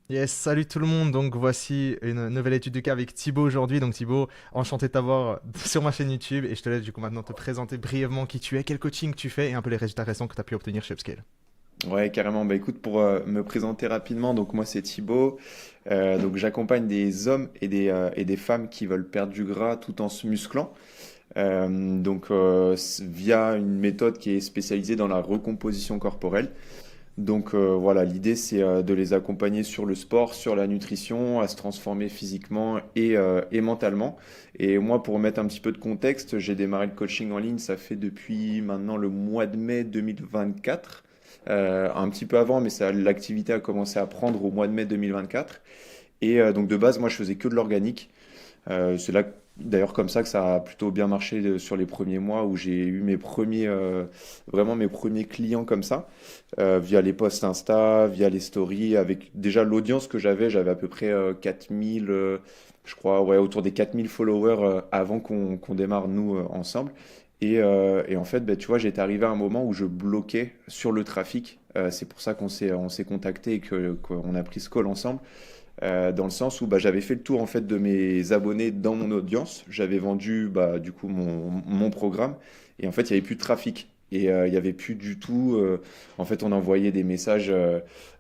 Yes, salut tout le monde. Donc voici une nouvelle étude de cas avec Thibaut aujourd'hui. Donc Thibaut, enchanté de t'avoir sur ma chaîne YouTube et je te laisse du coup maintenant te présenter brièvement qui tu es, quel coaching tu fais et un peu les résultats récents que tu as pu obtenir chez Upscale. Ouais, carrément. Bah écoute, pour me présenter rapidement, donc moi c'est Thibaut. Donc j'accompagne des hommes et des femmes qui veulent perdre du gras tout en se musclant. Via une méthode qui est spécialisée dans la recomposition corporelle. Voilà, l'idée c'est de les accompagner sur le sport, sur la nutrition, à se transformer physiquement et mentalement. Et moi, pour mettre un petit peu de contexte, j'ai démarré le coaching en ligne, ça fait depuis maintenant le mois de mai 2024. Un petit peu avant, mais l'activité a commencé à prendre au mois de mai 2024. Donc de base, moi je faisais que de l'organique. C'est là, d'ailleurs, comme ça que ça a plutôt bien marché sur les premiers mois où j'ai eu vraiment mes premiers clients comme ça, via les posts Insta, via les stories, avec déjà l'audience que j'avais à peu près 4000, je crois, ouais, autour des 4000 followers avant qu'on démarre nous ensemble. Et en fait, ben, tu vois, j'étais arrivé à un moment où je bloquais sur le trafic. C'est pour ça qu'on s'est contacté et qu'on a pris ce call ensemble dans le sens où bah, j'avais fait le tour en fait de mes abonnés dans mon audience. J'avais vendu bah, du coup mon programme et en fait il n'y avait plus de trafic. Il n'y avait plus du tout. En fait, on envoyait des messages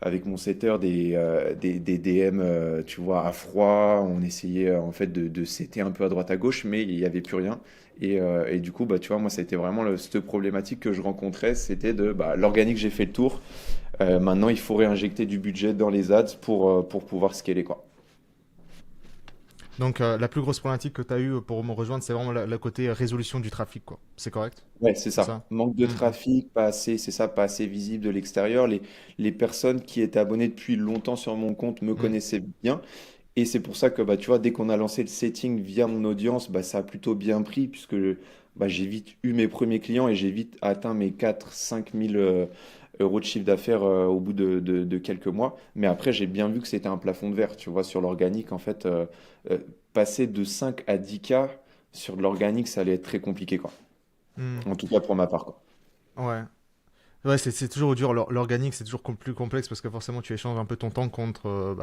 avec mon setter, des DM, tu vois, à froid. On essayait en fait de setter un peu à droite à gauche, mais il n'y avait plus rien. Et du coup, bah, tu vois, moi, ça a été vraiment cette problématique que je rencontrais. C'était de bah, l'organique, j'ai fait le tour. Maintenant, il faut réinjecter du budget dans les ads pour pouvoir scaler, quoi. Donc la plus grosse problématique que tu as eu pour me rejoindre, c'est vraiment le côté résolution du trafic, quoi. C'est correct? Ouais, c'est C'est ça. ça? Manque de trafic, pas assez, c'est ça, pas assez visible de l'extérieur. Les personnes qui étaient abonnées depuis longtemps sur mon compte me Mm. connaissaient bien. Et c'est pour ça que, bah, tu vois, dès qu'on a lancé le setting via mon audience, bah, ça a plutôt bien pris, puisque bah, j'ai vite eu mes premiers clients et j'ai vite atteint mes 4 5 000 euros de chiffre d'affaires au bout de quelques mois. Mais après, j'ai bien vu que c'était un plafond de verre, tu vois, sur l'organique. En fait, euh, passer de 5 à 10K sur de l'organique, ça allait être très compliqué, quoi. Mm. En tout cas, pour ma part, quoi. Ouais. Ouais, c'est toujours dur. L'organique, c'est toujours plus complexe parce que forcément, tu échanges un peu ton temps contre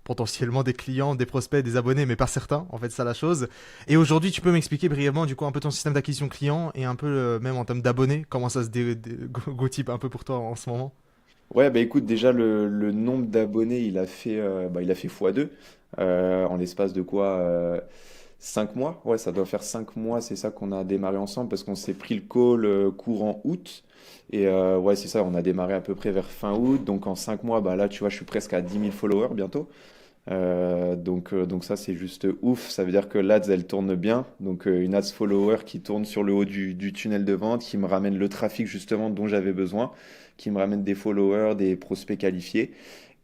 potentiellement des clients, des prospects, des abonnés, mais pas certains. En fait, c'est ça la chose. Et aujourd'hui, tu peux m'expliquer brièvement, du coup, un peu ton système d'acquisition client et un peu, même en termes d'abonnés, comment ça se go-type un peu pour toi en ce moment? Ouais, bah écoute, déjà le nombre d'abonnés, il a fait x2 en l'espace de quoi 5 mois? Ouais, ça doit faire 5 mois, c'est ça qu'on a démarré ensemble parce qu'on s'est pris le call courant août. Ouais, c'est ça, on a démarré à peu près vers fin août. Donc en 5 mois, bah là, tu vois, je suis presque à 10 000 followers bientôt. Donc ça, c'est juste ouf. Ça veut dire que l'Ads, elle tourne bien. Une Ads follower qui tourne sur le haut du tunnel de vente, qui me ramène le trafic justement dont j'avais besoin, qui me ramène des followers, des prospects qualifiés.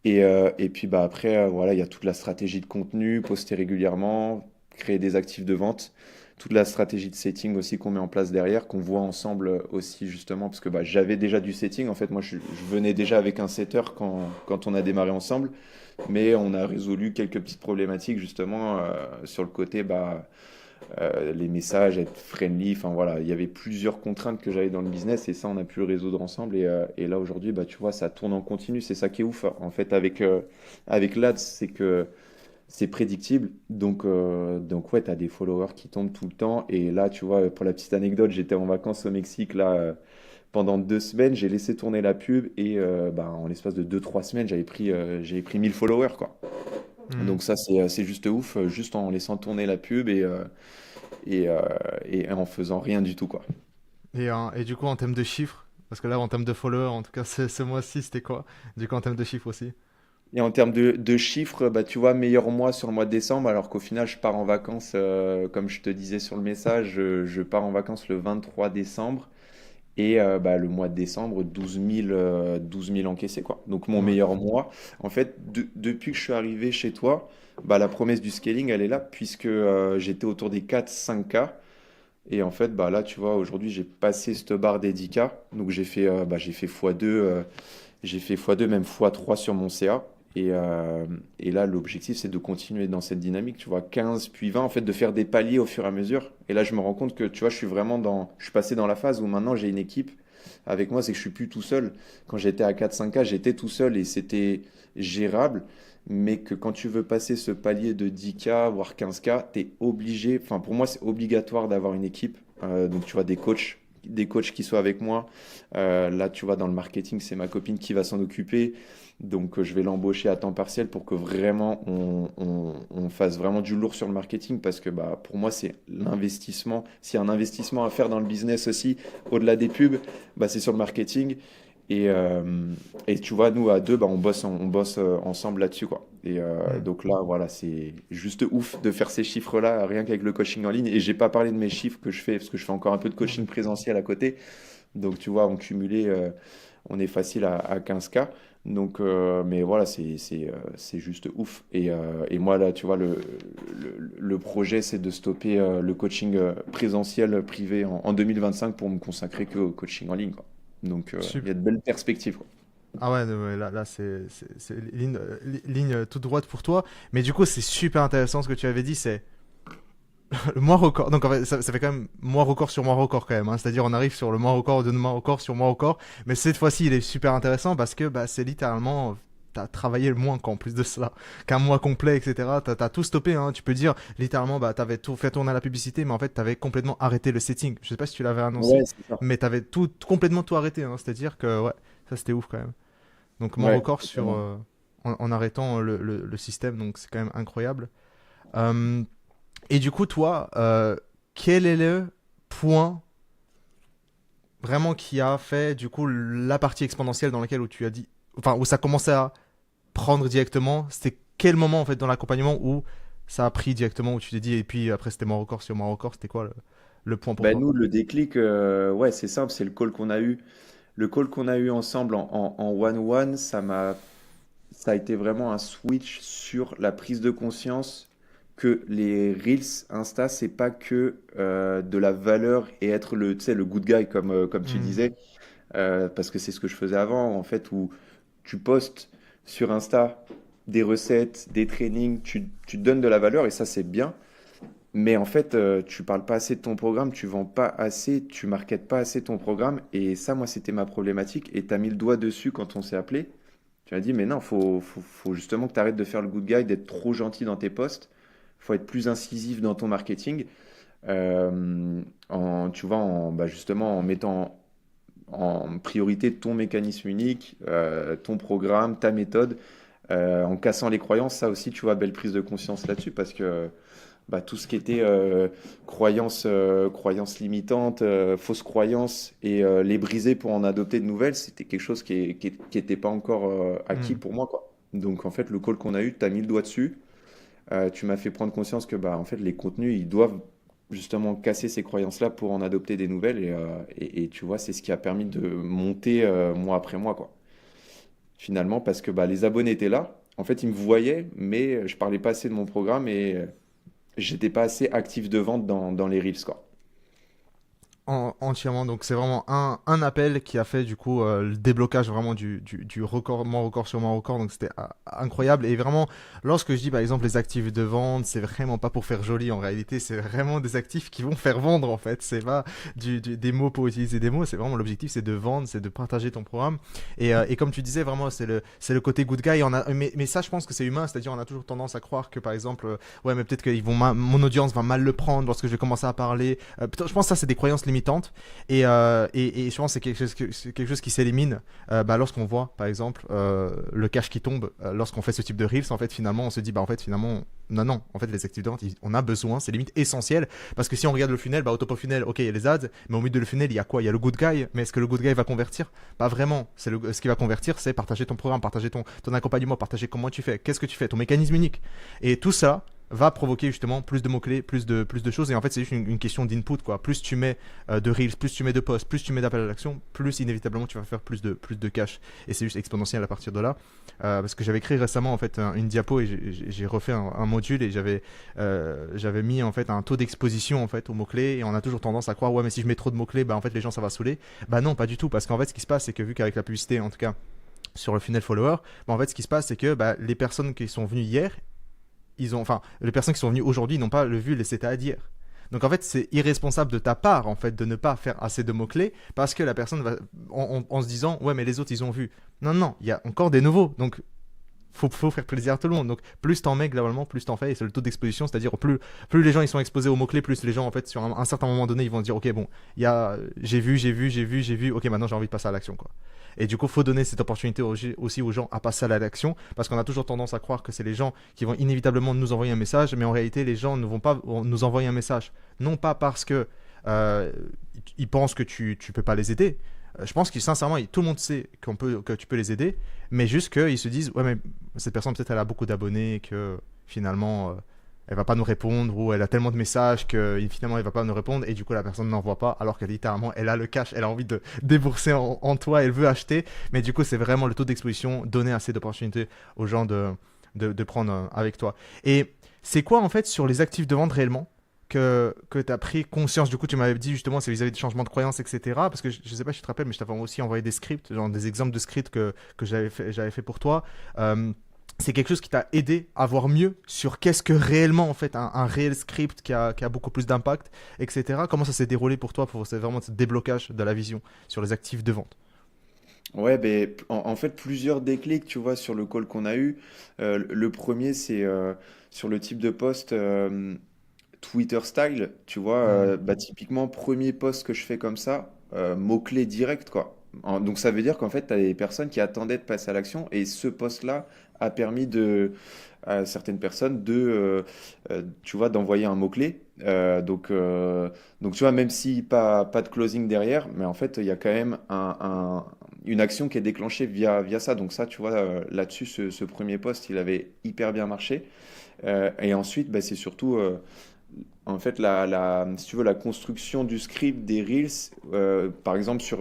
Et puis bah, après, voilà, il y a toute la stratégie de contenu, poster régulièrement, créer des actifs de vente, toute la stratégie de setting aussi qu'on met en place derrière, qu'on voit ensemble aussi justement, parce que bah, j'avais déjà du setting. En fait, moi, je venais déjà avec un setter quand on a démarré ensemble, mais on a résolu quelques petites problématiques justement sur le côté bah, les messages, être friendly, enfin voilà, il y avait plusieurs contraintes que j'avais dans le business et ça on a pu le résoudre ensemble et là aujourd'hui bah tu vois ça tourne en continu, c'est ça qui est ouf en fait avec l'Ads, c'est que c'est prédictible donc ouais, tu as des followers qui tombent tout le temps et là tu vois pour la petite anecdote, j'étais en vacances au Mexique là pendant 2 semaines, j'ai laissé tourner la pub et bah, en l'espace de 2 3 semaines j'avais pris 1000 followers quoi. Hmm. Donc ça c'est juste ouf, juste en laissant tourner la pub et, euh, et en faisant rien du tout, quoi. Et du coup, en termes de chiffres, parce que là, en termes de followers, en tout cas, ce mois-ci, c'était quoi? Du coup, en termes de chiffres aussi. Et en termes de chiffres, bah, tu vois, meilleur mois sur le mois de décembre, alors qu'au final, je pars en vacances, comme je te disais sur le message, je pars en vacances le 23 décembre. Et bah, le mois de décembre, 12 000 encaissés, quoi. Donc mon Ouais. meilleur mois. En fait, depuis que je suis arrivé chez toi, bah, la promesse du scaling, elle est là, puisque j'étais autour des 4 5K. Et en fait, bah, là, tu vois, aujourd'hui, j'ai passé cette barre des 10K. Donc j'ai fait x2, même x3 sur mon CA. Et là, l'objectif, c'est de continuer dans cette dynamique, tu vois, 15 puis 20, en fait, de faire des paliers au fur et à mesure. Et là, je me rends compte que, tu vois, je suis passé dans la phase où maintenant j'ai une équipe. avec moi, c'est que je suis plus tout seul. Quand j'étais à 4-5K, j'étais tout seul et c'était gérable. Mais que quand tu veux passer ce palier de 10K, voire 15K, tu es obligé, enfin pour moi, c'est obligatoire d'avoir une équipe. Donc tu vois, des coachs qui soient avec moi. Là, tu vois, dans le marketing, c'est ma copine qui va s'en occuper. Donc, je vais l'embaucher à temps partiel pour que vraiment on fasse vraiment du lourd sur le marketing parce que bah, pour moi, c'est l'investissement. S'il y a un investissement à faire dans le business aussi, au-delà des pubs, bah, c'est sur le marketing. Et, euh, et tu vois, nous, à deux, bah, on bosse ensemble là-dessus, quoi. Hmm. Donc là, voilà, c'est juste ouf de faire ces chiffres-là, rien qu'avec le coaching en ligne. Et j'ai pas parlé de mes chiffres que je fais, parce que je fais encore un peu de Non, coaching bien sûr. présentiel à côté. Donc, tu vois, en cumulé, on est facile à 15K. Donc, mais voilà, c'est juste ouf. Et moi, là, tu vois, le projet, c'est de stopper le coaching présentiel privé en 2025 pour me consacrer que au coaching en ligne, quoi. Donc, il y a de belles perspectives, quoi. Ah ouais, ouais, là, c'est ligne, ligne toute droite pour toi. Mais du coup, c'est super intéressant ce que tu avais dit, c'est le mois record. Donc en fait, ça fait quand même mois record sur mois record quand même, hein. C'est-à-dire on arrive sur le mois record, de mois record sur mois record. Mais cette fois-ci, il est super intéressant parce que bah, c'est littéralement... T'as travaillé le moins qu'en plus de cela, qu'un mois complet, etc. T'as tout stoppé, hein. Tu peux dire littéralement, bah, t'avais tout fait tourner à la publicité, mais en fait, t'avais complètement arrêté le setting. Je sais pas si tu l'avais Ouais, annoncé, c'est ça. mais t'avais complètement tout arrêté, hein. C'est-à-dire que, ouais, ça c'était ouf quand même. Donc mon Ouais, record sur totalement. en arrêtant le système, donc c'est quand même incroyable. Euh, et du coup, toi, quel est le point vraiment qui a fait du coup la partie exponentielle dans laquelle où tu as dit, enfin où ça commençait à prendre directement. C'était quel moment en fait dans l'accompagnement où ça a pris directement où tu t'es dit et puis après c'était mon record sur mon record, c'était quoi le point pour Ben toi? nous, le déclic, ouais, c'est simple, c'est le call qu'on a eu. Le call qu'on a eu ensemble en one-one, ça a été vraiment un switch sur la prise de conscience que les Reels Insta, c'est pas que de la valeur et être tu sais, le good guy comme tu Hmm. disais, parce que c'est ce que je faisais avant, en fait, où tu postes sur Insta des recettes, des trainings, tu te donnes de la valeur et ça, c'est bien. Mais en fait, tu parles pas assez de ton programme, tu vends pas assez, tu marketes pas assez ton programme. Et ça, moi, c'était ma problématique. Et tu as mis le doigt dessus quand on s'est appelé. Tu m'as dit, mais non, faut justement que tu arrêtes de faire le good guy, d'être trop gentil dans tes posts. Faut être plus incisif dans ton marketing. Tu vois, bah, justement, en mettant en priorité ton mécanisme unique, ton programme, ta méthode, en cassant les croyances. Ça aussi, tu vois, belle prise de conscience là-dessus parce que bah, tout ce qui était croyances limitantes, fausses croyances et les briser pour en adopter de nouvelles, c'était quelque chose qui était pas encore acquis Hmm. pour moi, quoi. Donc en fait, le call qu'on a eu, tu as mis le doigt dessus. Tu m'as fait prendre conscience que bah, en fait, les contenus, ils doivent justement casser ces croyances-là pour en adopter des nouvelles. Et tu vois, c'est ce qui a permis de monter mois après mois, quoi. Finalement, parce que bah, les abonnés étaient là. En fait, ils me voyaient, mais je parlais pas assez de mon programme et j'étais pas assez actif de vente dans les Reels, quoi. Entièrement. Donc c'est vraiment un appel qui a fait du coup le déblocage vraiment du record, mon record sur mon record. Donc c'était incroyable. Et vraiment, lorsque je dis par exemple les actifs de vente, c'est vraiment pas pour faire joli en réalité. C'est vraiment des actifs qui vont faire vendre en fait. C'est pas des mots pour utiliser des mots. C'est vraiment l'objectif, c'est de vendre, c'est de partager ton programme. Et comme tu disais, vraiment, c'est le côté good guy. Mais ça, je pense que c'est humain. C'est-à-dire, on a toujours tendance à croire que par exemple, ouais, mais peut-être que mon audience va mal le prendre lorsque je vais commencer à parler. Je pense que ça, c'est des croyances limitantes. Et je pense que c'est quelque chose qui s'élimine bah, lorsqu'on voit, par exemple, le cash qui tombe lorsqu'on fait ce type de reels. En fait, finalement, on se dit, bah, en fait, finalement, non, non. En fait, les actifs de vente, on a besoin, c'est limite essentiel. Parce que si on regarde le funnel, bah, au top of funnel, ok, il y a les ads, mais au milieu de le funnel, il y a quoi? Il y a le good guy. Mais est-ce que le good guy va convertir? Pas vraiment. Ce qui va convertir, c'est partager ton programme, partager ton accompagnement, partager comment tu fais, qu'est-ce que tu fais, ton mécanisme unique. Et tout ça va provoquer justement plus de mots-clés, plus de choses. Et en fait, c'est juste une question d'input, quoi. Plus tu mets de reels, plus tu mets de posts, plus tu mets d'appels à l'action, plus inévitablement tu vas faire plus de cash. Et c'est juste exponentiel à partir de là. Parce que j'avais créé récemment en fait une diapo et j'ai refait un module et j'avais mis en fait un taux d'exposition en fait aux mots-clés et on a toujours tendance à croire ouais mais si je mets trop de mots-clés, bah en fait les gens ça va saouler. Bah non, pas du tout. Parce qu'en fait ce qui se passe c'est que vu qu'avec la publicité en tout cas sur le funnel follower, bah en fait ce qui se passe c'est que bah, les personnes qui sont venues hier, enfin les personnes qui sont venues aujourd'hui n'ont pas le vu, c'était à dire. Donc en fait, c'est irresponsable de ta part en fait de ne pas faire assez de mots-clés parce que la personne va en se disant ouais mais les autres ils ont vu. Non non, il y a encore des nouveaux. Donc faut faire plaisir à tout le monde. Donc plus t'en mets globalement, plus t'en fais et c'est le taux d'exposition, c'est-à-dire plus les gens ils sont exposés aux mots-clés, plus les gens en fait sur un certain moment donné, ils vont se dire OK bon, il y a j'ai vu, OK, maintenant j'ai envie de passer à l'action quoi. Et du coup, faut donner cette opportunité aussi aux gens à passer à l'action parce qu'on a toujours tendance à croire que c'est les gens qui vont inévitablement nous envoyer un message, mais en réalité, les gens ne vont pas nous envoyer un message. Non pas parce que ils pensent que tu peux pas les aider. Je pense que sincèrement, tout le monde sait que tu peux les aider, mais juste qu'ils se disent ouais mais cette personne peut-être elle a beaucoup d'abonnés que finalement elle va pas nous répondre ou elle a tellement de messages que finalement elle va pas nous répondre et du coup la personne n'envoie pas alors que littéralement elle a le cash, elle a envie de débourser en toi, elle veut acheter, mais du coup c'est vraiment le taux d'exposition, donner assez d'opportunités aux gens de prendre avec toi. Et c'est quoi en fait sur les actifs de vente réellement que tu as pris conscience? Du coup tu m'avais dit justement c'est vis-à-vis des changements de croyances etc, parce que je sais pas si tu te rappelles mais je t'avais aussi envoyé des scripts, genre des exemples de scripts que j'avais fait pour toi. C'est quelque chose qui t'a aidé à voir mieux sur qu'est-ce que réellement en fait un réel script qui a beaucoup plus d'impact, etc. Comment ça s'est déroulé pour toi pour vraiment ce déblocage de la vision sur les actifs de vente? Ouais, ben, en fait, plusieurs déclics, tu vois, sur le call qu'on a eu. Le premier, c'est sur le type de post Twitter style, tu vois. Hmm. Bah, typiquement, premier post que je fais comme ça, mot-clé direct, quoi. Donc, ça veut dire qu'en fait, tu as des personnes qui attendaient de passer à l'action et ce post-là a permis à certaines personnes tu vois, d'envoyer un mot-clé. Donc, tu vois, même si pas de closing derrière, mais en fait, il y a quand même une action qui est déclenchée via ça. Donc ça, tu vois, là-dessus, ce premier post, il avait hyper bien marché. Et ensuite, bah, c'est surtout, en fait, si tu veux, la construction du script des Reels, par exemple, sur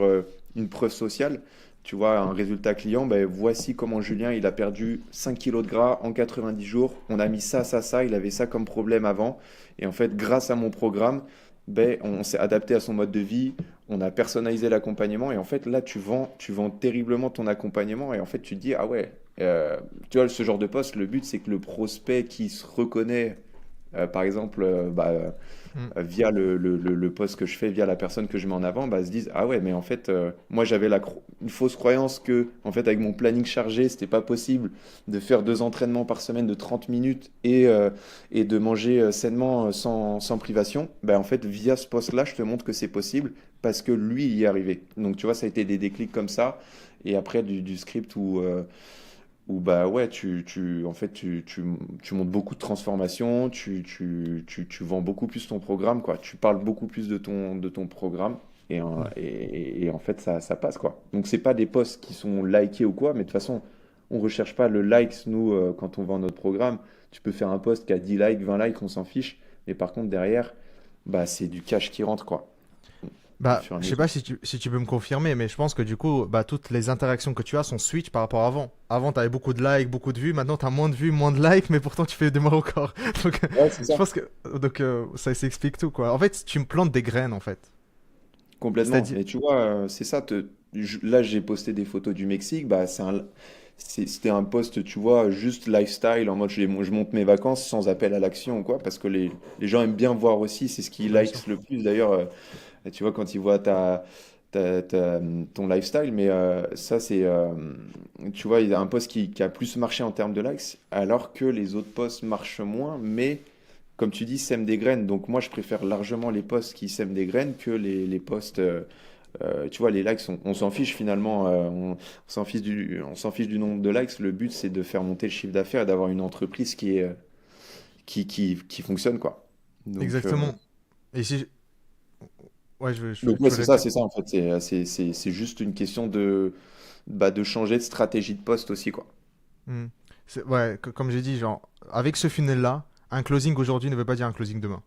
une preuve sociale. Tu vois, un résultat client, ben, voici comment Julien, il a perdu 5 kilos de gras en 90 jours. On a mis ça, il avait ça comme problème avant. Et en fait, grâce à mon programme, ben, on s'est adapté à son mode de vie, on a personnalisé l'accompagnement. Et en fait, là, tu vends terriblement ton accompagnement. Et en fait, tu te dis, ah ouais, tu vois, ce genre de poste, le but, c'est que le prospect qui se reconnaît, par exemple, Hmm. via le post que je fais, via la personne que je mets en avant, bah, se disent, ah ouais, mais en fait, moi j'avais une fausse croyance que, en fait, avec mon planning chargé, c'était pas possible de faire 2 entraînements par semaine de 30 minutes et de manger sainement sans privation. Bah, en fait, via ce post-là, je te montre que c'est possible parce que lui, il y est arrivé. Donc, tu vois, ça a été des déclics comme ça. Et après, du script où bah ouais, en fait, tu montes beaucoup de transformations, tu vends beaucoup plus ton programme, quoi. Tu parles beaucoup plus de ton programme Ouais. et en fait, ça passe, quoi. Donc, c'est pas des posts qui sont likés ou quoi, mais de toute façon, on recherche pas le likes, nous, quand on vend notre programme. Tu peux faire un post qui a 10 likes, 20 likes, on s'en fiche. Mais par contre, derrière, bah, c'est du cash qui rentre, quoi, au Bah, fur et à je sais pas mesure. si tu peux me confirmer, mais je pense que du coup, bah, toutes les interactions que tu as sont switch par rapport à avant. Avant, tu avais beaucoup de likes, beaucoup de vues. Maintenant, tu as moins de vues, moins de likes, mais pourtant, tu fais des mois encore. Donc, Ouais, c'est je ça. pense que ça s'explique tout, quoi. En fait, tu me plantes des graines, en fait. Complètement. C'est-à-dire. Et tu vois, c'est ça. Là, j'ai posté des photos du Mexique. Bah, c'était un post, tu vois, juste lifestyle, en mode je monte mes vacances sans appel à l'action ou quoi, parce que les gens aiment bien voir aussi, c'est ce qui Bien sûr. likes le plus d'ailleurs, tu vois, quand ils voient ton lifestyle. Mais ça, tu vois, il y a un post qui a plus marché en termes de likes, alors que les autres posts marchent moins, mais comme tu dis, sème des graines. Donc moi, je préfère largement les posts qui sèment des graines que les posts. Tu vois, les likes, on s'en fiche finalement. On s'en fiche du nombre de likes. Le but, c'est de faire monter le chiffre d'affaires et d'avoir une entreprise qui fonctionne, quoi. Donc, euh, Exactement. Et si. Ouais, donc tu ouais, voudrais dire. c'est ça en fait. C'est juste une question de changer de stratégie de poste aussi, quoi. Hmm. Ouais, comme j'ai dit, genre, avec ce funnel-là, un closing aujourd'hui ne veut pas dire un closing demain.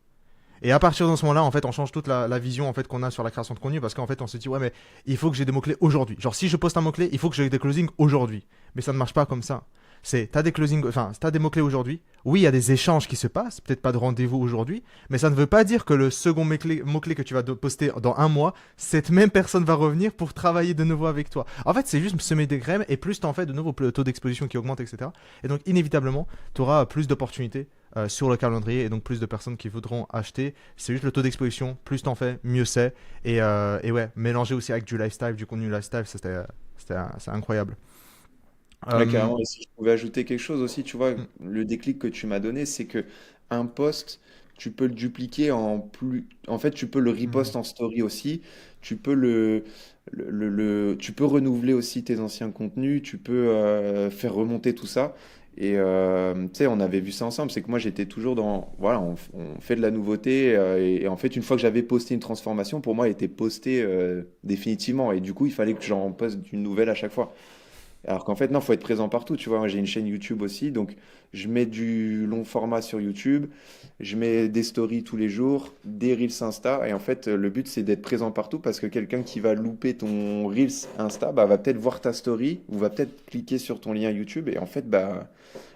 Et à partir de ce moment-là, en fait, on change toute la vision en fait qu'on a sur la création de contenu parce qu'en fait, on se dit ouais, mais il faut que j'ai des mots-clés aujourd'hui. Genre, si je poste un mot-clé, il faut que j'ai des closings aujourd'hui. Mais ça ne marche pas comme ça. T'as des closings, enfin, t'as des mots-clés aujourd'hui. Oui, il y a des échanges qui se passent, peut-être pas de rendez-vous aujourd'hui, mais ça ne veut pas dire que le second mot-clé que tu vas poster dans un mois, cette même personne va revenir pour travailler de nouveau avec toi. En fait, c'est juste semer des graines et plus t'en fais de nouveau, plus le taux d'exposition qui augmente, etc. Et donc, inévitablement, tu auras plus d'opportunités sur le calendrier et donc plus de personnes qui voudront acheter. C'est juste le taux d'exposition. Plus t'en fais, mieux c'est. Et ouais, mélanger aussi avec du lifestyle, du contenu lifestyle, c'est incroyable. Ouais, Euh, carrément. Et si je pouvais ajouter quelque chose aussi, tu vois, mm, le déclic que tu m'as donné, c'est que un post, tu peux le dupliquer en plus. En fait, tu peux le mm, repost en story aussi. Tu peux tu peux renouveler aussi tes anciens contenus. Tu peux faire remonter tout ça. Et tu sais, on avait vu ça ensemble. C'est que moi, j'étais toujours dans. Voilà, on fait de la nouveauté. Et en fait, une fois que j'avais posté une transformation, pour moi, elle était postée définitivement. Et du coup, il fallait que j'en poste une nouvelle à chaque fois. Alors qu'en fait, non, faut être présent partout. Tu vois, moi, j'ai une chaîne YouTube aussi, donc je mets du long format sur YouTube, je mets des stories tous les jours, des Reels Insta, et en fait, le but c'est d'être présent partout parce que quelqu'un qui va louper ton Reels Insta, bah, va peut-être voir ta story ou va peut-être cliquer sur ton lien YouTube, et en fait, bah,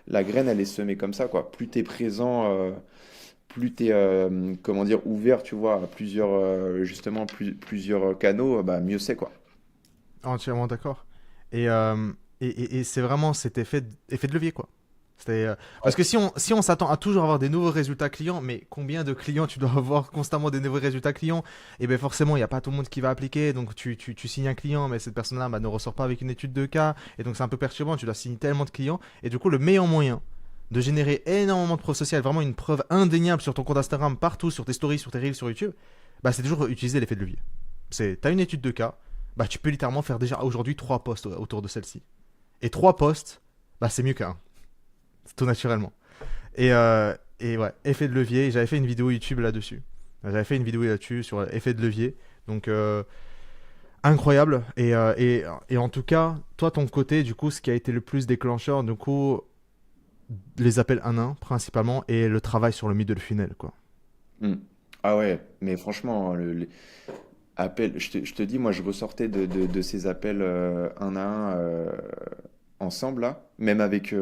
la graine, elle est semée comme ça, quoi. Plus tu es présent, plus tu es, comment dire, ouvert, tu vois, à plusieurs, justement, plusieurs canaux, bah, mieux c'est, quoi. entièrement d'accord. Et, euh, et c'est vraiment cet effet de levier, quoi. C'est, parce que si on s'attend à toujours avoir des nouveaux résultats clients, mais combien de clients tu dois avoir constamment des nouveaux résultats clients? Et bien forcément, il n'y a pas tout le monde qui va appliquer. Donc tu signes un client, mais cette personne-là bah, ne ressort pas avec une étude de cas. Et donc c'est un peu perturbant. Tu dois signer tellement de clients. Et du coup, le meilleur moyen de générer énormément de preuves sociales, vraiment une preuve indéniable sur ton compte Instagram, partout, sur tes stories, sur tes reels, sur YouTube, bah, c'est toujours utiliser l'effet de levier. Tu as une étude de cas, bah, tu peux littéralement faire déjà aujourd'hui 3 posts autour de celle-ci. Et 3 posts, bah, c'est mieux qu'un, tout naturellement. Et ouais, effet de levier, j'avais fait une vidéo YouTube là-dessus. J'avais fait une vidéo là-dessus sur effet de levier. Donc, incroyable. Et en tout cas, toi, ton côté, du coup, ce qui a été le plus déclencheur, du coup, les appels 1-1 principalement et le travail sur le middle funnel, quoi. Hmm. Ah ouais, mais franchement, je te dis, moi je ressortais de ces appels un à un ensemble là, même avec, tu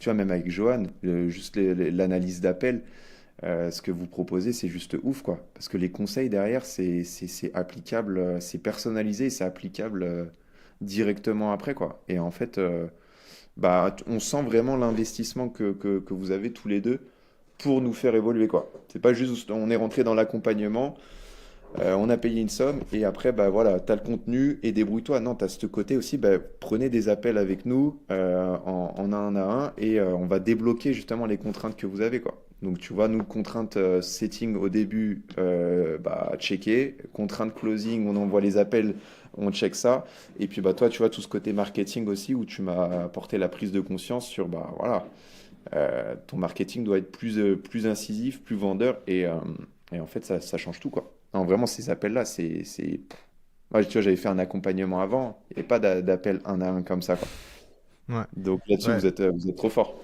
vois, même avec Johan, juste l'analyse d'appel, ce que vous proposez, c'est juste ouf quoi. Parce que les conseils derrière, c'est applicable, c'est personnalisé, et c'est applicable directement après quoi. Et en fait, bah, on sent vraiment l'investissement que vous avez tous les deux pour nous faire évoluer quoi. C'est pas juste on est rentré dans l'accompagnement. On a payé une somme et après, bah voilà, tu as le contenu et débrouille-toi. Non, tu as ce côté aussi, bah, prenez des appels avec nous en un à un et on va débloquer justement les contraintes que vous avez, quoi. Donc tu vois, nous, contrainte setting au début, bah, checker. Contrainte closing, on envoie les appels, on check ça. Et puis bah, toi, tu vois, tout ce côté marketing aussi où tu m'as apporté la prise de conscience sur, bah voilà, ton marketing doit être plus incisif, plus vendeur et en fait, ça change tout, quoi. Non, vraiment, ces appels-là, Moi, tu vois, j'avais fait un accompagnement avant, il n'y avait pas d'appel un à un comme ça, quoi. Ouais. Donc là-dessus, Ouais. vous êtes trop fort.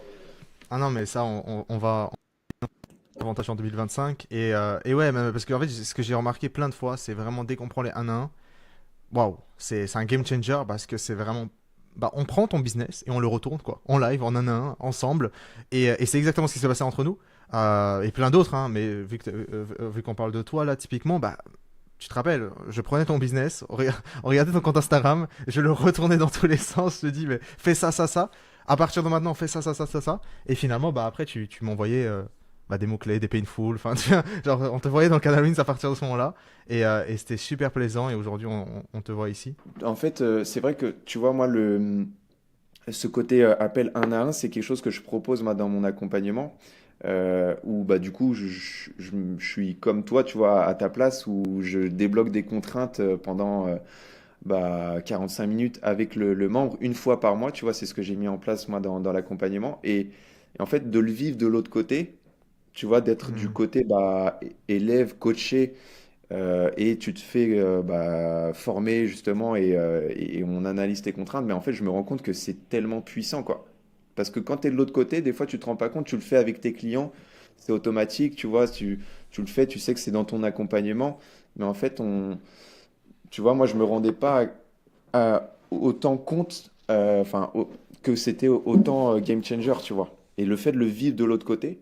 Ah non, mais ça, on va avantage en 2025. Et ouais, même, parce que en fait, ce que j'ai remarqué plein de fois, c'est vraiment dès qu'on prend les 1 à 1, waouh, c'est un game changer parce que c'est vraiment. Bah, on prend ton business et on le retourne, quoi. En live, en 1 à 1, ensemble. Et c'est exactement ce qui s'est passé entre nous. Et plein d'autres, hein, mais vu qu'on parle de toi, là, typiquement, bah, tu te rappelles, je prenais ton business, on regardait ton compte Instagram, je le retournais dans tous les sens, je te dis, mais fais ça, ça, ça. À partir de maintenant, fais ça, ça, ça, ça, ça. Et finalement, bah, après, tu m'envoyais bah, des mots-clés, des painful. Enfin, genre, on te voyait dans le canal Wins à partir de ce moment-là. Et c'était super plaisant. Et aujourd'hui, on te voit ici. En fait, c'est vrai que, tu vois, moi, ce côté appel un à un, c'est quelque chose que je propose, moi, dans mon accompagnement. Où bah du coup je suis comme toi tu vois à ta place où je débloque des contraintes pendant bah, 45 minutes avec le membre une fois par mois, tu vois, c'est ce que j'ai mis en place moi dans l'accompagnement. Et en fait, de le vivre de l'autre côté, tu vois, d'être du Hmm. côté bah, élève, coaché, et tu te fais bah, former justement et on analyse tes contraintes, mais en fait, je me rends compte que c'est tellement puissant, quoi. Parce que quand tu es de l'autre côté, des fois, tu te rends pas compte, tu le fais avec tes clients, c'est automatique, tu vois, tu le fais, tu sais que c'est dans ton accompagnement, mais en fait, tu vois, moi, je me rendais pas autant compte, que c'était autant game changer, tu vois. Et le fait de le vivre de l'autre côté,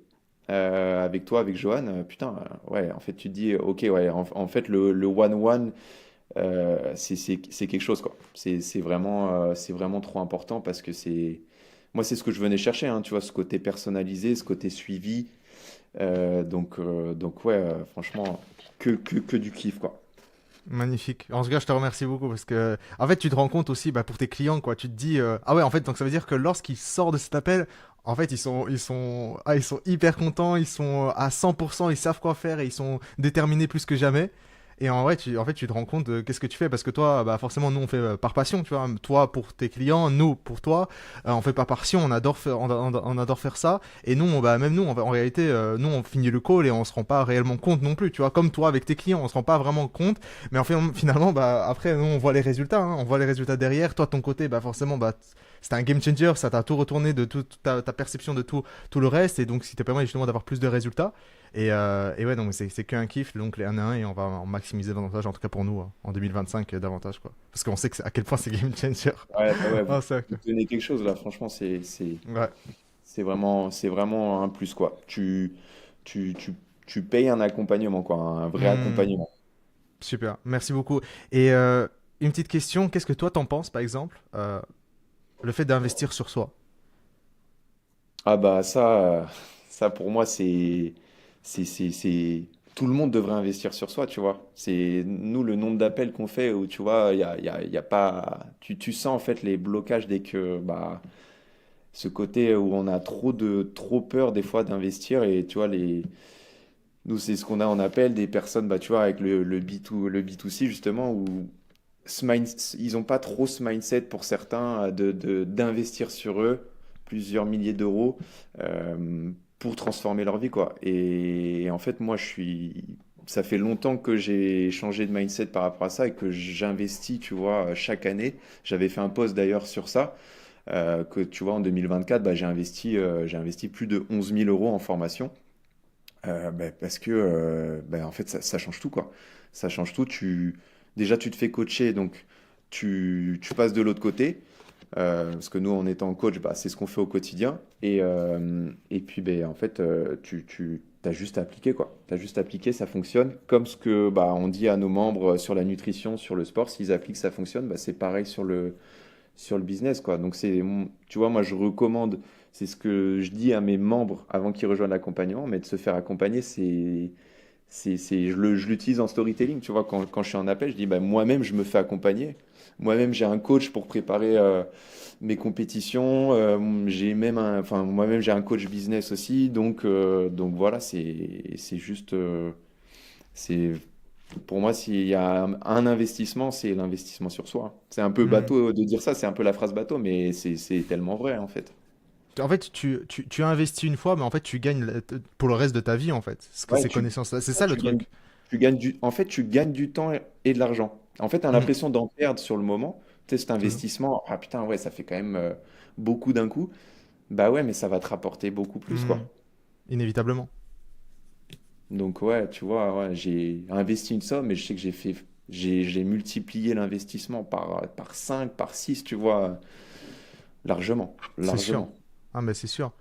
avec toi, avec Johan, putain, ouais, en fait, tu te dis, ok, ouais, en fait, le one-one, c'est quelque chose, quoi. C'est vraiment trop important parce que moi, c'est ce que je venais chercher, hein, tu vois, ce côté personnalisé, ce côté suivi. Donc ouais, franchement, que du kiff, quoi. Magnifique. En tout cas, je te remercie beaucoup parce que, en fait, tu te rends compte aussi, bah, pour tes clients, quoi. Tu te dis, ah ouais, en fait, donc ça veut dire que lorsqu'ils sortent de cet appel, en fait, ils sont hyper contents, ils sont à 100%, ils savent quoi faire et ils sont déterminés plus que jamais. Et en vrai, en fait, tu te rends compte de qu'est-ce que tu fais parce que toi, bah, forcément, nous, on fait par passion, tu vois. Toi pour tes clients, nous pour toi. On fait pas par passion, on adore faire ça. Et nous, bah, même nous, en réalité, nous, on finit le call et on se rend pas réellement compte non plus, tu vois. Comme toi avec tes clients, on se rend pas vraiment compte. Mais en fait, finalement, bah, après, nous, on voit les résultats, hein. On voit les résultats derrière. Toi, de ton côté, bah, forcément, bah, c'était un game changer. Ça t'a tout retourné de toute ta perception de tout le reste. Et donc, ce qui te permet justement d'avoir plus de résultats. Et ouais, donc c'est qu'un kiff, donc les 1 à 1, et on va en maximiser davantage, en tout cas pour nous, hein, en 2025, davantage, quoi. Parce qu'on sait à quel point c'est game changer. Ouais, bah ouais, Ah, ça, vous tenez quelque chose là, franchement, ouais. c'est vraiment un plus, quoi. Tu, tu, tu payes un accompagnement, quoi, un vrai Hmm, accompagnement. super, merci beaucoup. Et une petite question, qu'est-ce que toi t'en penses, par exemple, le fait d'investir sur soi? Ah bah ça pour moi, tout le monde devrait investir sur soi, tu vois. C'est nous le nombre d'appels qu'on fait où tu vois, il y a pas, tu sens en fait les blocages dès que bah ce côté où on a trop peur des fois d'investir et tu vois nous c'est ce qu'on a en appel des personnes bah tu vois avec le B2C justement où ils n'ont pas trop ce mindset pour certains d'investir sur eux plusieurs milliers d'euros pour transformer leur vie, quoi. Et en fait, ça fait longtemps que j'ai changé de mindset par rapport à ça et que j'investis, tu vois, chaque année. J'avais fait un post d'ailleurs sur ça, que tu vois, en 2024, bah, j'ai investi plus de 11 000 euros en formation. Bah, parce que bah, en fait ça change tout quoi. Ça change tout. Déjà tu te fais coacher donc tu passes de l'autre côté parce que nous en étant coach bah, c'est ce qu'on fait au quotidien et puis ben en fait tu t'as juste à appliquer quoi. T'as juste à appliquer ça fonctionne comme ce que bah, on dit à nos membres sur la nutrition sur le sport s'ils appliquent ça fonctionne bah, c'est pareil sur le business, quoi. Donc, tu vois, moi, je recommande, c'est ce que je dis à mes membres avant qu'ils rejoignent l'accompagnement, mais de se faire accompagner, je l'utilise en storytelling, tu vois, quand je suis en appel, je dis, bah, moi-même, je me fais accompagner. Moi-même, j'ai un coach pour préparer mes compétitions. Enfin, moi-même, j'ai un coach business aussi. Donc voilà, c'est juste, c'est pour moi, s'il y a un investissement, c'est l'investissement sur soi. C'est un peu Hmm. bateau de dire ça, c'est un peu la phrase bateau, mais c'est tellement vrai en fait. En fait, tu as investi une fois, mais en fait, tu gagnes pour le reste de ta vie, en fait. Ouais, Ces connaissances-là. C'est ouais, ça le truc. en fait, tu gagnes du temps et de l'argent. En fait, tu as Hmm. l'impression d'en perdre sur le moment. Tu sais, cet Toujours. investissement, ah putain, ouais, ça fait quand même beaucoup d'un coup. Bah ouais, mais ça va te rapporter beaucoup plus, Hmm. quoi. Inévitablement. Donc ouais, tu vois, ouais, j'ai investi une somme, mais je sais que j'ai multiplié l'investissement par 5 par 6 tu vois, largement, C'est sûr. largement. Ah, mais c'est sûr.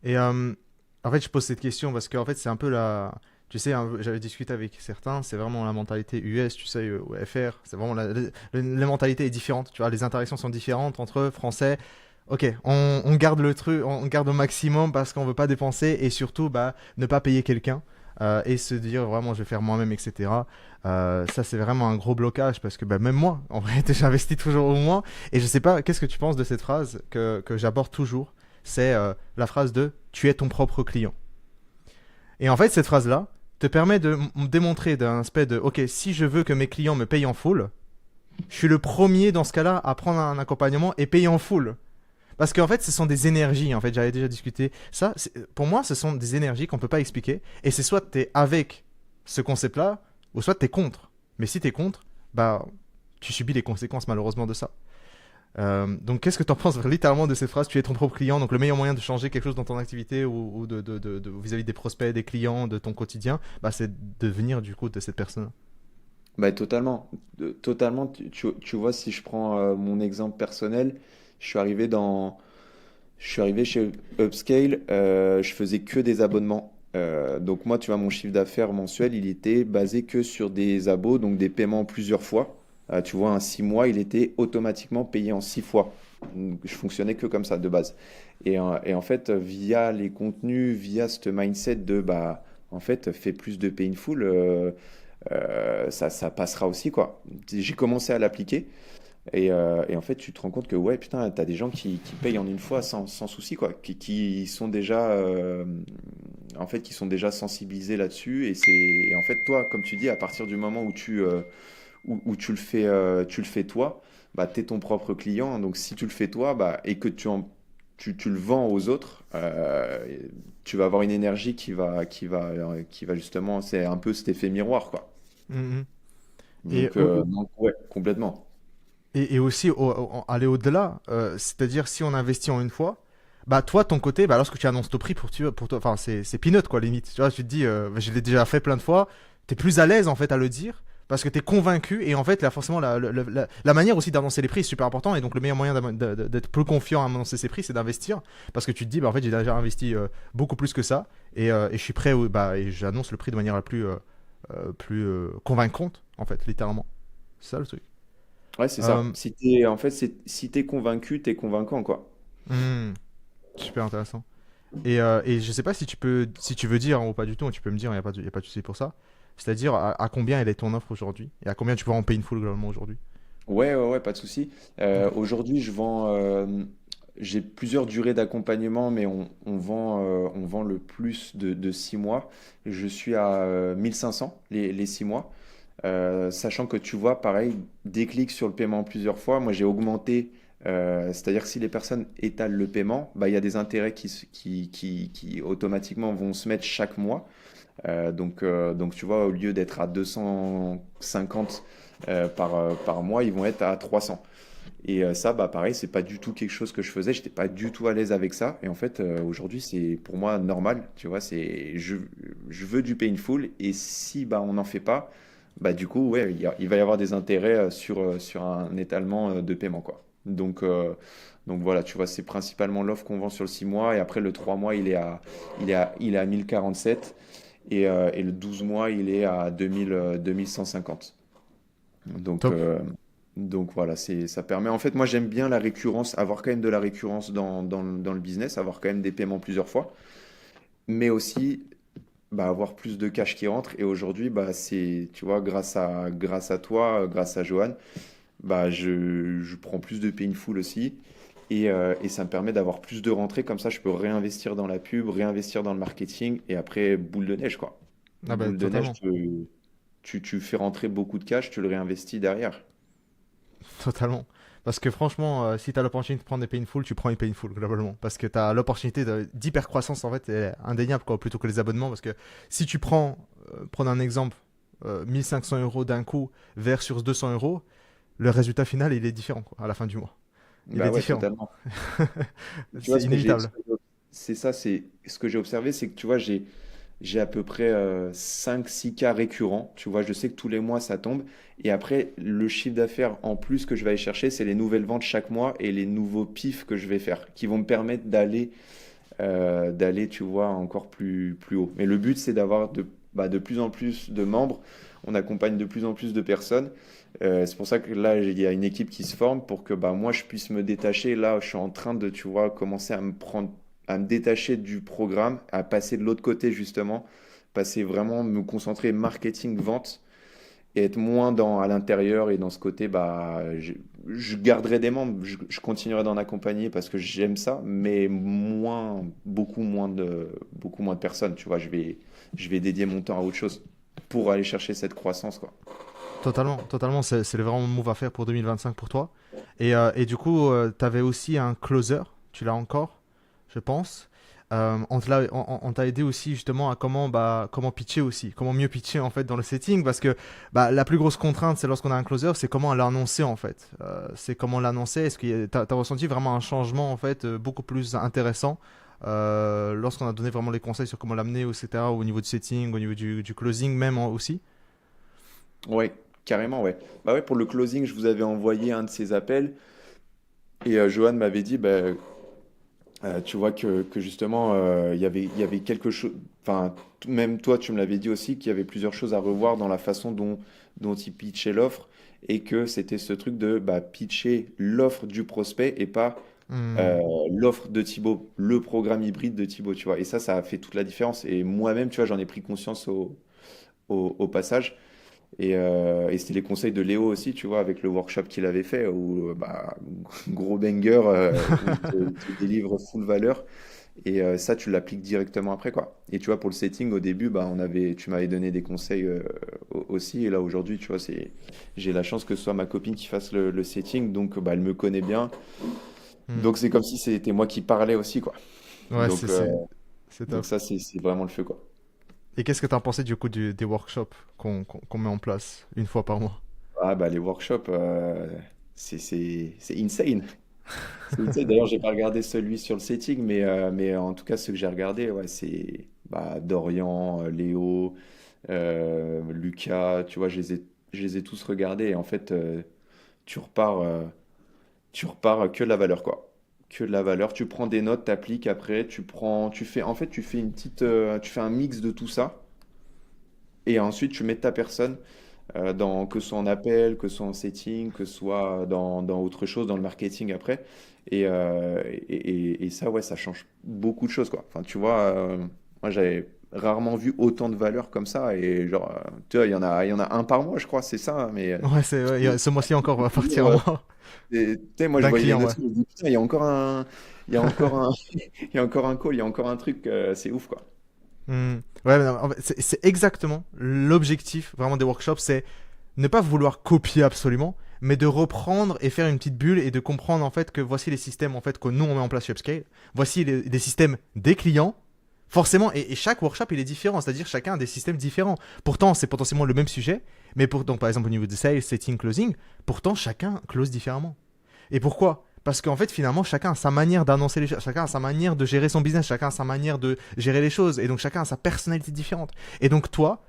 Et en fait, je pose cette question parce qu'en fait, c'est un peu la. Tu sais, j'avais discuté avec certains, c'est vraiment la mentalité US, tu sais, ou FR, c'est vraiment la mentalité est différente, tu vois, les interactions sont différentes entre Français. Ok, on garde le truc, on garde au maximum parce qu'on veut pas dépenser et surtout, bah, ne pas payer quelqu'un et se dire vraiment, je vais faire moi-même, etc. Ça, c'est vraiment un gros blocage parce que bah, même moi, en vrai, j'investis toujours au moins et je sais pas, qu'est-ce que tu penses de cette phrase que j'aborde toujours? C'est la phrase de tu es ton propre client. Et en fait, cette phrase-là te permet de démontrer d'un aspect de ok, si je veux que mes clients me payent en full, je suis le premier dans ce cas-là à prendre un accompagnement et payer en full. Parce qu'en fait, ce sont des énergies. En fait, j'avais déjà discuté. Ça, pour moi, ce sont des énergies qu'on peut pas expliquer. Et c'est soit tu es avec ce concept-là, ou soit tu es contre. Mais si tu es contre, bah, tu subis les conséquences malheureusement de ça. Donc, qu'est-ce que tu en penses littéralement de cette phrase? Tu es ton propre client. Donc, le meilleur moyen de changer quelque chose dans ton activité ou vis-à-vis des prospects, des clients, de ton quotidien, bah, c'est de devenir du coup de cette personne. Bah, totalement. Totalement. Tu vois, si je prends mon exemple personnel, je suis arrivé dans, je suis arrivé chez Upscale, je faisais que des abonnements. Donc moi, tu vois, mon chiffre d'affaires mensuel, il était basé que sur des abos, donc des paiements plusieurs fois. Tu vois, un 6 mois, il était automatiquement payé en 6 fois. Je fonctionnais que comme ça de base. Et en fait, via les contenus, via ce mindset de bah, en fait, fais plus de painful, ça passera aussi quoi. J'ai commencé à l'appliquer et en fait, tu te rends compte que ouais, putain, t'as des gens qui payent en une fois sans souci quoi, qui sont déjà, en fait, qui sont déjà sensibilisés là-dessus. Et en fait, toi, comme tu dis, à partir du moment où tu le fais toi, bah, tu es ton propre client. Donc si tu le fais toi bah, et que tu le vends aux autres, tu vas avoir une énergie qui va justement, c'est un peu cet effet miroir, quoi. Mhm. Et, Donc ouais, complètement. et aussi aller au-delà, c'est-à-dire si on investit en une fois, bah toi, ton côté, bah lorsque tu annonces ton prix pour toi, enfin c'est peanut quoi limite. Tu vois, tu te dis, je l'ai déjà fait plein de fois, t'es plus à l'aise en fait à le dire parce que t'es convaincu et en fait là forcément la manière aussi d'annoncer les prix est super important et donc le meilleur moyen d'être plus confiant à annoncer ses prix c'est d'investir parce que tu te dis bah en fait j'ai déjà investi beaucoup plus que ça et je suis prêt bah et j'annonce le prix de manière la plus convaincante en fait littéralement. C'est ça le truc. Ouais, c'est ça. Euh, En fait, si t'es convaincu, t'es convaincant, quoi. hmm, super intéressant. Et je sais pas si si tu veux dire ou pas du tout, tu peux me dire, il n'y a y a pas de souci pour ça. C'est-à-dire à combien elle est ton offre aujourd'hui et à combien tu peux en payer une full globalement aujourd'hui. Ouais, pas de souci. Aujourd'hui, j'ai plusieurs durées d'accompagnement, mais on vend le plus de 6 mois. Je suis à 1500 les 6 mois. Sachant que tu vois, pareil, déclic sur le paiement plusieurs fois. Moi, j'ai augmenté, c'est-à-dire que si les personnes étalent le paiement, bah, il y a des intérêts qui automatiquement vont se mettre chaque mois. Donc, tu vois, au lieu d'être à 250 par mois, ils vont être à 300. Et ça, bah, pareil, c'est pas du tout quelque chose que je faisais. J'étais pas du tout à l'aise avec ça. Et en fait, aujourd'hui, c'est pour moi normal. Tu vois, je veux du painful. Et si bah, on n'en fait pas, bah, du coup, ouais, il va y avoir des intérêts sur un étalement de paiement, quoi. Donc voilà, tu vois, c'est principalement l'offre qu'on vend sur le 6 mois. Et après, le 3 mois, il est à 1047. Et le 12 mois, il est à 2150. Donc, Top. euh, donc voilà, ça permet. En fait, moi j'aime bien la récurrence, avoir quand même de la récurrence dans le business, avoir quand même des paiements plusieurs fois, mais aussi bah, avoir plus de cash qui rentre. Et aujourd'hui, bah, tu vois, grâce à toi, grâce à Johan, bah, je prends plus de pay in full aussi. Et ça me permet d'avoir plus de rentrées. Comme ça, je peux réinvestir dans la pub, réinvestir dans le marketing. Et après, boule de neige, quoi. Ah bah Boule de neige, totalement. tu fais rentrer beaucoup de cash, tu le réinvestis derrière. Totalement. Parce que franchement, si tu as l'opportunité de prendre des painful, tu prends une painful globalement. Parce que tu as l'opportunité d'hyper-croissance en fait, est indéniable quoi, plutôt que les abonnements. Parce que si tu prends un exemple, 1500 euros d'un coup versus 200 euros, le résultat final il est différent quoi, à la fin du mois. Il est Bah ouais, différent. totalement. Tu vois, C'est inévitable. c'est ça, c'est ce que j'ai observé, c'est que tu vois, j'ai à peu près 5-6 cas récurrents. Tu vois, je sais que tous les mois ça tombe. Et après, le chiffre d'affaires en plus que je vais aller chercher, c'est les nouvelles ventes chaque mois et les nouveaux pifs que je vais faire, qui vont me permettre d'aller, tu vois, encore plus haut. Mais le but, c'est d'avoir de plus en plus de membres. On accompagne de plus en plus de personnes. C'est pour ça que là, il y a une équipe qui se forme pour que bah, moi, je puisse me détacher. Là, je suis en train de, tu vois, commencer à me détacher du programme, à passer de l'autre côté, justement. Passer vraiment, me concentrer marketing, vente et être moins à l'intérieur et dans ce côté, bah, je garderai des membres, je continuerai d'en accompagner parce que j'aime ça, mais beaucoup moins de personnes, tu vois, je vais dédier mon temps à autre chose pour aller chercher cette croissance, quoi. Totalement, totalement. C'est vraiment le move à faire pour 2025 pour toi. Et du coup, tu avais aussi un closer. Tu l'as encore, je pense. On t'a aidé aussi justement à comment pitcher aussi, comment mieux pitcher en fait dans le setting parce que bah, la plus grosse contrainte c'est lorsqu'on a un closer, c'est comment l'annoncer en fait. C'est comment l'annoncer. Est-ce que t'as ressenti vraiment un changement en fait beaucoup plus intéressant lorsqu'on a donné vraiment les conseils sur comment l'amener, etc. Au niveau du setting, au niveau du closing même aussi. Ouais, carrément, ouais. Bah ouais, pour le closing, je vous avais envoyé un de ces appels et Johan m'avait dit, bah, Tu vois que justement, il y avait quelque chose, enfin, même toi, tu me l'avais dit aussi, qu'il y avait plusieurs choses à revoir dans la façon dont il pitchait l'offre et que c'était ce truc de bah, pitcher l'offre du prospect et pas euh, Hmm. l'offre de Thibaut, le programme hybride de Thibaut, tu vois. Et ça a fait toute la différence. Et moi-même, tu vois, j'en ai pris conscience au passage. Et c'était les conseils de Léo aussi, tu vois, avec le workshop qu'il avait fait, où, bah, gros banger, où il te délivre full valeur. Et ça, tu l'appliques directement après, quoi. Et tu vois, pour le setting, au début, bah, tu m'avais donné des conseils aussi. Et là, aujourd'hui, tu vois, j'ai la chance que ce soit ma copine qui fasse le setting. Donc, bah, elle me connaît bien. Hmm. Donc, c'est comme si c'était moi qui parlais aussi, quoi. Ouais, Donc, c'est donc top. ça, c'est vraiment le feu, quoi. Et qu'est-ce que tu as pensé du coup des workshops qu'on met en place une fois par mois? Ah, bah, les workshops, c'est insane. C'est insane. D'ailleurs, j'ai pas regardé celui sur le setting, mais en tout cas, ceux que j'ai regardés, ouais, c'est bah, Dorian, Léo, Lucas, tu vois, je les ai tous regardés. Et en fait, tu repars, euh, tu repars que de la valeur, quoi. Que de la valeur. Tu prends des notes, t'appliques après, en fait, tu fais un mix de tout ça. Et ensuite, tu mets ta personne, que ce soit en appel, que ce soit en setting, que ce soit dans autre chose, dans le marketing après. Et ça, ouais, ça change beaucoup de choses, quoi. Enfin, tu vois, moi, j'avais rarement vu autant de valeur comme ça. Et genre, tu vois, il y en a un par mois, je crois, c'est ça, hein, mais Ouais, ce mois-ci encore va partir à moi tu sais, moi, je d'un voyais les client, notes, ouais. je me dis, putain, il y a encore il y a encore un, il y a encore un call, il y a encore un truc, c'est ouf, quoi. Hmm. Ouais, mais non, en fait, c'est exactement l'objectif vraiment des workshops, c'est ne pas vouloir copier absolument, mais de reprendre et faire une petite bulle et de comprendre en fait que voici les systèmes en fait que nous on met en place chez Upscale, voici les systèmes des clients. Forcément, et chaque workshop il est différent, c'est-à-dire chacun a des systèmes différents. Pourtant, c'est potentiellement le même sujet, mais donc par exemple au niveau de sales, setting, closing, pourtant chacun close différemment. Et pourquoi? Parce qu'en fait, finalement, chacun a sa manière d'annoncer les choses, chacun a sa manière de gérer son business, chacun a sa manière de gérer les choses, et donc chacun a sa personnalité différente. Et donc toi,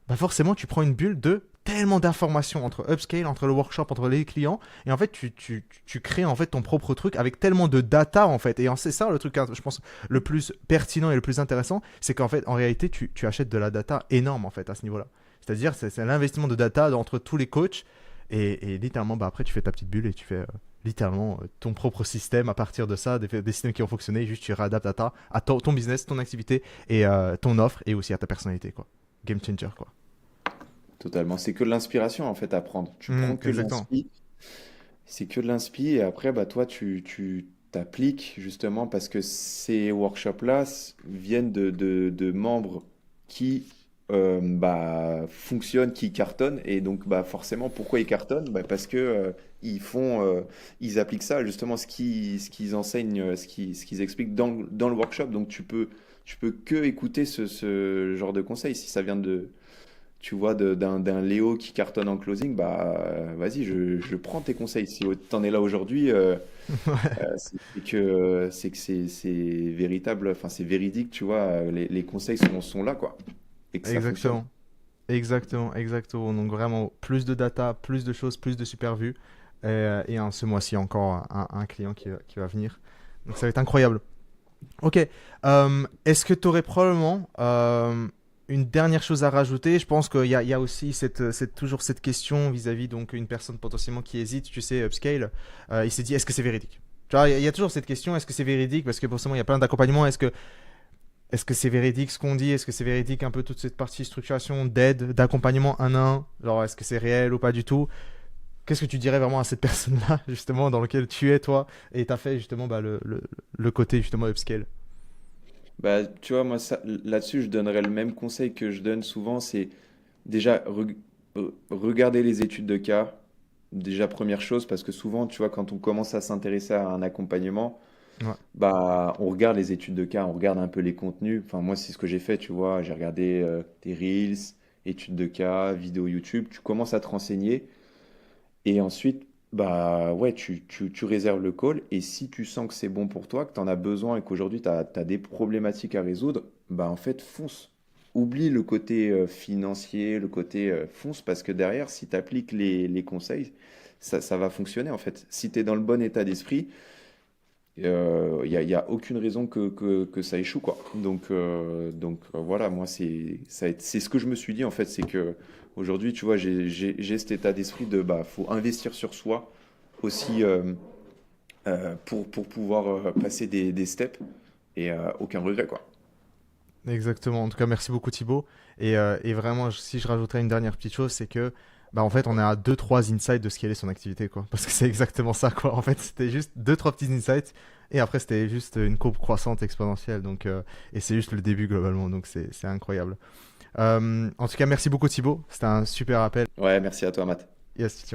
bah forcément, tu prends une bulle de tellement d'informations entre upscale, entre le workshop, entre les clients, et en fait, tu crées en fait ton propre truc avec tellement de data en fait. Et c'est ça le truc, hein, je pense, le plus pertinent et le plus intéressant, c'est qu'en fait, en réalité, tu achètes de la data énorme en fait à ce niveau-là. C'est-à-dire, c'est l'investissement de data entre tous les coachs, et littéralement, bah après, tu fais ta petite bulle et tu fais littéralement ton propre système à partir de ça, des systèmes qui ont fonctionné, juste tu réadaptes à ton business, ton activité et ton offre et aussi à ta personnalité, quoi. Game changer, quoi. Totalement. C'est que de l'inspiration, en fait, à prendre. Tu prends que de Exactement. l'inspi, c'est que de l'inspi, et après, bah, toi, tu t'appliques, justement, parce que ces workshops-là viennent de membres qui bah, fonctionnent, qui cartonnent, et donc, bah, forcément, pourquoi ils cartonnent? Bah, parce que ils appliquent ça, justement, ce qu'ils enseignent, ce qu'ils expliquent dans le workshop. Donc, tu peux que écouter ce genre de conseils. Si ça vient tu vois, d'un Léo qui cartonne en closing, bah vas-y, je prends tes conseils. Si t'en es là aujourd'hui, Ouais, c'est que c'est véritable, enfin c'est véridique, tu vois, les conseils sont là, quoi, et que ça fonctionne. exactement. Exactement, exactement. Donc vraiment, plus de data, plus de choses, plus de super vues. Ce mois-ci encore un client qui va venir. Donc ça va être incroyable. Ok. Est-ce que tu aurais probablement une dernière chose à rajouter? Je pense qu'il y a aussi toujours cette question vis-à-vis donc une personne potentiellement qui hésite, tu sais, upscale. Il s'est dit, est-ce que c'est véridique? Tu vois, il y a toujours cette question, est-ce que c'est véridique? Parce que forcément, il y a plein d'accompagnements. Est-ce que c'est véridique ce qu'on dit? Est-ce que c'est véridique un peu toute cette partie structuration, d'aide, d'accompagnement un à un? Genre, est-ce que c'est réel ou pas du tout? Qu'est-ce que tu dirais vraiment à cette personne-là, justement, dans lequel tu es, toi, et t'as fait justement bah, le côté justement upscale? Bah, tu vois, moi, là-dessus, je donnerais le même conseil que je donne souvent, c'est déjà regarder les études de cas. Déjà, première chose, parce que souvent, tu vois, quand on commence à s'intéresser à un accompagnement, Ouais. bah, on regarde les études de cas, on regarde un peu les contenus. Enfin, moi, c'est ce que j'ai fait, tu vois. J'ai regardé des Reels, études de cas, vidéos YouTube. Tu commences à te renseigner et ensuite, bah, ouais, tu réserves le call. Et si tu sens que c'est bon pour toi, que tu en as besoin et qu'aujourd'hui, tu as des problématiques à résoudre, bah, en fait, fonce. Oublie le côté financier, le côté fonce, parce que derrière, si tu appliques les conseils, ça va fonctionner, en fait. Si tu es dans le bon état d'esprit, y a aucune raison que ça échoue, quoi. Voilà, moi, c'est ce que je me suis dit, en fait, c'est que aujourd'hui, tu vois, j'ai cet état d'esprit de, bah, faut investir sur soi aussi pour pouvoir passer des steps et aucun regret, quoi. Exactement. En tout cas, merci beaucoup Thibaut. Et vraiment, si je rajouterais une dernière petite chose, c'est que bah, en fait, on est à deux trois insights de ce qu'elle est son activité, quoi. Parce que c'est exactement ça, quoi. En fait, c'était juste deux trois petits insights. Et après, c'était juste une courbe croissante exponentielle. Et c'est juste le début globalement. Donc, c'est incroyable. En tout cas, merci beaucoup Thibaut. C'était un super appel. Ouais, merci à toi, Matt. Yes,